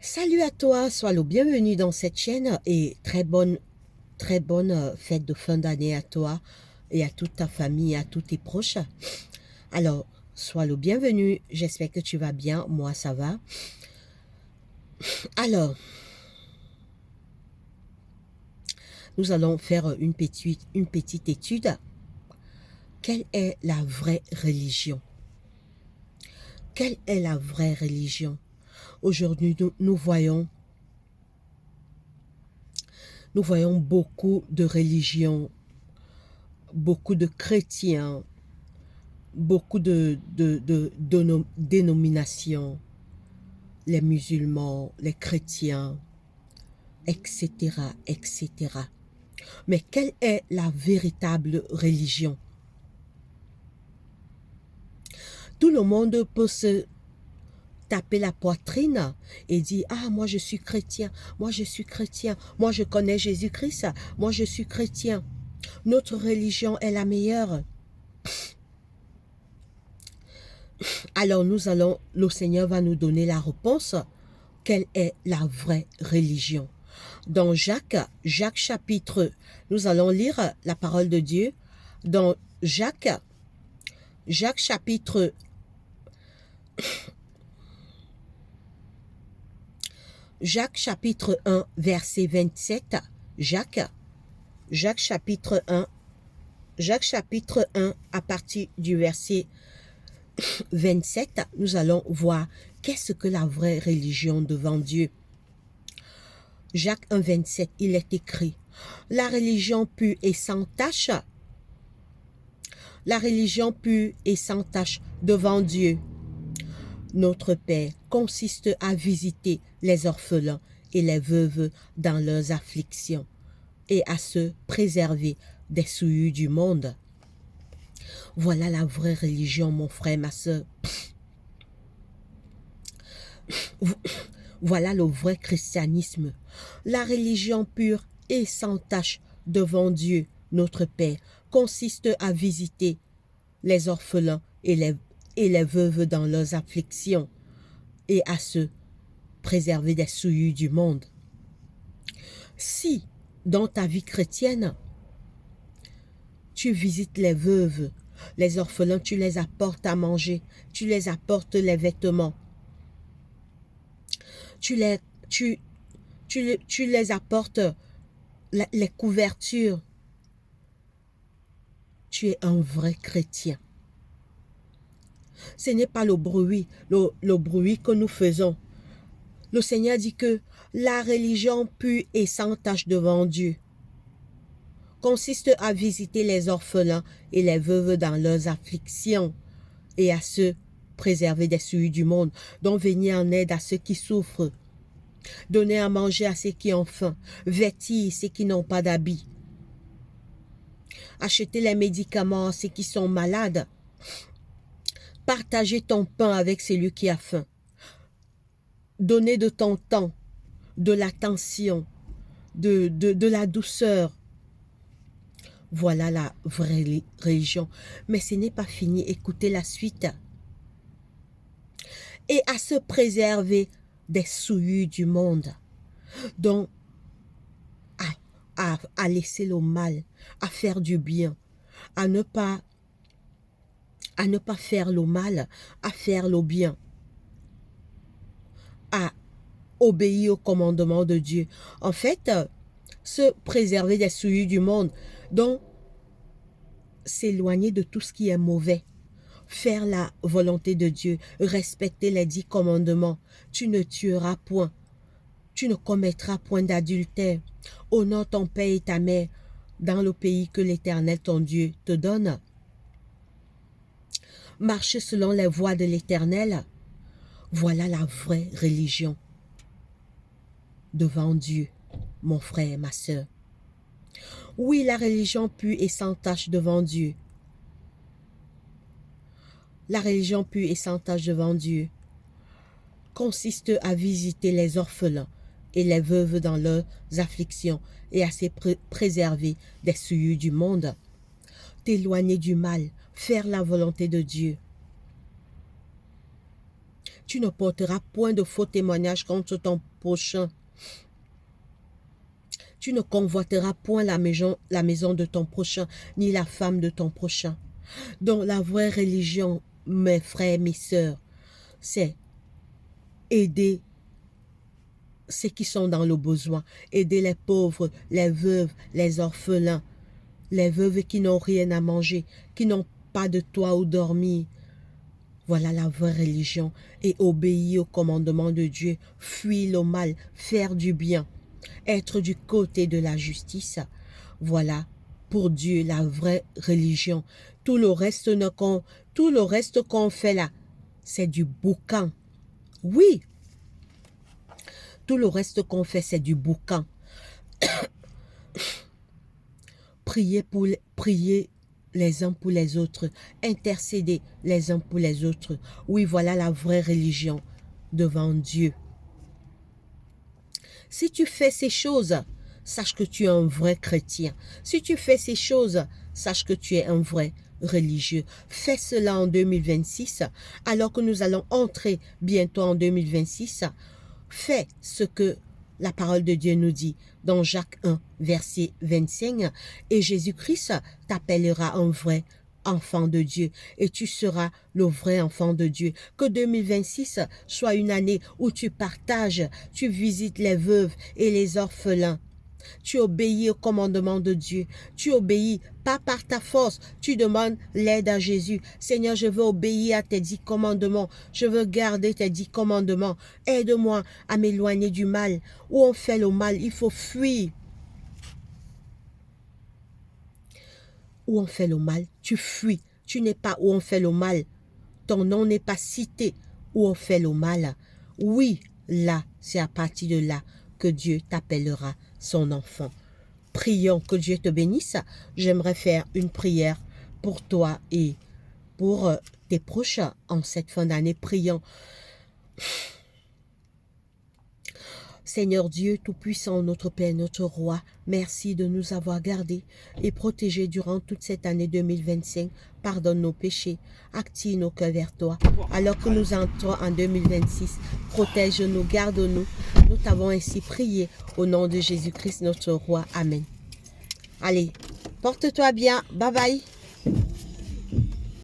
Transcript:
Salut à toi, sois le bienvenu dans cette chaîne et très bonne fête de fin d'année à toi et à toute ta famille, à tous tes proches. Alors, sois le bienvenu, j'espère que tu vas bien, moi ça va. Alors, nous allons faire une petite étude. Quelle est la vraie religion? Quelle est la vraie religion? Aujourd'hui, nous voyons beaucoup de religions, beaucoup de chrétiens, beaucoup de dénominations, les musulmans, les chrétiens, etc., etc. Mais quelle est la véritable religion? Tout le monde peut se taper la poitrine et dire: ah, moi je suis chrétien, moi je suis chrétien, moi je connais Jésus-Christ, moi je suis chrétien. Notre religion est la meilleure. Alors le Seigneur va nous donner la réponse. Quelle est la vraie religion? Dans Jacques chapitre, nous allons lire la parole de Dieu. Dans Jacques chapitre, Jacques chapitre 1, verset 27. Jacques chapitre 1, Jacques chapitre 1, à partir du verset 27, nous allons voir qu'est-ce que la vraie religion devant Dieu. Jacques 1, 27, il est écrit: la religion pure et sans tache, la religion pure et sans tache devant Dieu, notre Père, consiste à visiter les orphelins et les veuves dans leurs afflictions et à se préserver des souillures du monde. Voilà la vraie religion, mon frère, ma soeur. Voilà le vrai christianisme. La religion pure et sans tache devant Dieu, notre Père, consiste à visiter les orphelins et les veuves dans leurs afflictions et à se préserver des souillures du monde. Si, dans ta vie chrétienne, tu visites les veuves, les orphelins, tu les apportes à manger, tu les apportes les vêtements, tu les apportes les couvertures, tu es un vrai chrétien. Ce n'est pas le bruit que nous faisons. Le Seigneur dit que la religion pure et sans tache devant Dieu consiste à visiter les orphelins et les veuves dans leurs afflictions et à se préserver des souillures du monde, donc venir en aide à ceux qui souffrent, donner à manger à ceux qui ont faim, vêtir ceux qui n'ont pas d'habits, acheter les médicaments à ceux qui sont malades, partager ton pain avec celui qui a faim, donner de ton temps, de l'attention, de la douceur. Voilà la vraie religion. Mais ce n'est pas fini. Écoutez la suite. Et à se préserver des souillures du monde. Donc, à laisser le mal, à faire du bien, à ne pas faire le mal, à faire le bien, à obéir au commandement de Dieu. En fait, se préserver des souillures du monde. Donc, s'éloigner de tout ce qui est mauvais. Faire la volonté de Dieu, respecter les 10 commandements. Tu ne tueras point, tu ne commettras point d'adultère. Honore ton père et ta mère dans le pays que l'Éternel ton Dieu te donne. Marche selon les voies de l'Éternel. Voilà la vraie religion devant Dieu, mon frère, ma soeur. Oui, la religion pure et sans tache devant Dieu. La religion pure et sans tache devant Dieu consiste à visiter les orphelins et les veuves dans leurs afflictions et à se préserver des souillures du monde, t'éloigner du mal, faire la volonté de Dieu. Tu ne porteras point de faux témoignages contre ton prochain. Tu ne convoiteras point la maison de ton prochain, ni la femme de ton prochain. Donc la vraie religion, mes frères, mes sœurs, c'est aider ceux qui sont dans le besoin, aider les pauvres, les veuves, les orphelins, les veuves qui n'ont rien à manger, qui n'ont pas de toit où dormir. Voilà la vraie religion. Et obéir au commandement de Dieu, fuir le mal, faire du bien, être du côté de la justice. Voilà pour Dieu la vraie religion. Tout le reste qu'on fait là, c'est du boucan. Oui, tout le reste qu'on fait, c'est du boucan. Prier les uns pour les autres, intercéder les uns pour les autres. Oui, voilà la vraie religion devant Dieu. Si tu fais ces choses, sache que tu es un vrai chrétien. Si tu fais ces choses, sache que tu es un vrai religieux. Fais cela en 2026, alors que nous allons entrer bientôt en 2026. Fais ce que la parole de Dieu nous dit dans Jacques 1, verset 25. Et Jésus-Christ t'appellera un vrai enfant de Dieu et tu seras le vrai enfant de Dieu. Que 2026 soit une année où tu partages, tu visites les veuves et les orphelins. Tu obéis au commandement de Dieu. Tu obéis pas par ta force. Tu demandes l'aide à Jésus. Seigneur, je veux obéir à tes 10 commandements. Je veux garder tes 10 commandements. Aide-moi à m'éloigner du mal. Où on fait le mal, il faut fuir. Où on fait le mal, tu fuis. Tu n'es pas où on fait le mal. Ton nom n'est pas cité où on fait le mal. Oui, là, c'est à partir de là que Dieu t'appellera son enfant. Prions que Dieu te bénisse. J'aimerais faire une prière pour toi et pour tes proches en cette fin d'année. Prions. Seigneur Dieu Tout-Puissant, notre Père, notre Roi, merci de nous avoir gardés et protégés durant toute cette année 2025. Pardonne nos péchés, active nos cœurs vers toi. Alors que nous entrons en 2026, protège-nous, garde-nous. Nous t'avons ainsi prié au nom de Jésus-Christ, notre Roi. Amen. Allez, porte-toi bien. Bye bye.